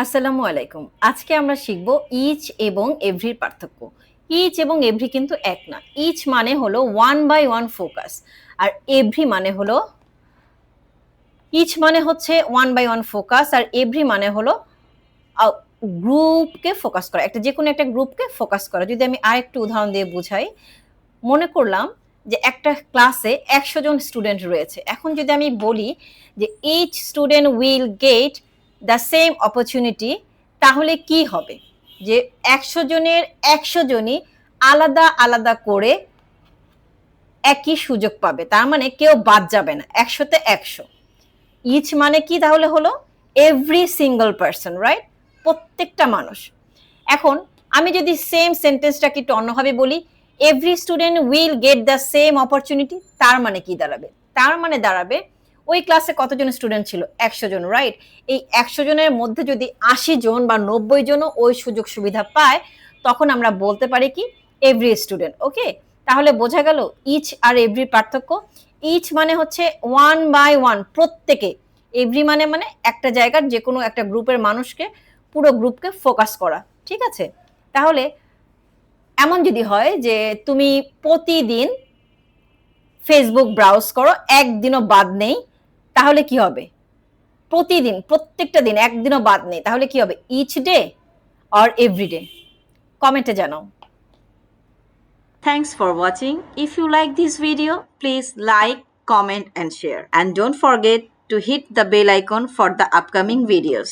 আসসালামু আলাইকুম। আজকে আমরা শিখব ইচ এবং এভরির পার্থক্য। ইচ এবং এভরি কিন্তু এক না। ইচ মানে হলো ওয়ান বাই ওয়ান ফোকাস, আর এভরি মানে হলো ইচ মানে হচ্ছে ওয়ান বাই ওয়ান ফোকাস, আর এভরি মানে হলো গ্রুপকে ফোকাস করা, একটা যে কোনো একটা গ্রুপকে ফোকাস করা। যদি আমি আরেকটু উদাহরণ দিয়ে বুঝাই, মনে করলাম যে একটা ক্লাসে ১০০ জন স্টুডেন্ট রয়েছে। এখন যদি আমি বলি যে each student will get the same opportunity, তাহলে কি হবে? যে ১০০ জনের ১০০ জনই আলাদা আলাদা করে একই সুযোগ পাবে, তার মানে কেউ বাদ যাবে না, ১০০তে ১০০। ইচ মানে কি তাহলে হলো এভরি সিঙ্গল পার্সন, রাইট? প্রত্যেকটা মানুষ। এখন আমি যদি সেম সেন্টেন্সটাকে একটু অন্যভাবে বলি, every student will get the same opportunity, তার মানে কি দাঁড়াবে? তার মানে দাঁড়াবে ওই ক্লাসে কতজন স্টুডেন্ট ছিল? ১০০ জন, রাইট? এই ১০০ জনের মধ্যে যদি ৮০ জন বা ৯০ জনও ওই সুযোগ সুবিধা পায়, তখন আমরা বলতে পারি কি এভরি স্টুডেন্ট। ওকে, তাহলে বোঝা গেল ইচ আর এভরি পার্থক্য। ইচ মানে হচ্ছে ওয়ান বাই ওয়ান, প্রত্যেকে। এভরি মানে মানে একটা জায়গার যে কোনো একটা গ্রুপের মানুষকে, পুরো গ্রুপকে ফোকাস করা। ঠিক আছে? তাহলে এমন যদি হয় যে তুমি প্রতিদিন ফেসবুক ব্রাউজ করো, একদিনও বাদ নেই, তাহলে কি হবে? প্রতিদিন, প্রত্যেকটা দিন, একদিনও বাদ নেই, তাহলে কি হবে? Each day or every day? কমেন্টে জানাও। Thanks for watching. If you like this video, please like, comment and share. And don't forget to hit the bell icon for the upcoming videos.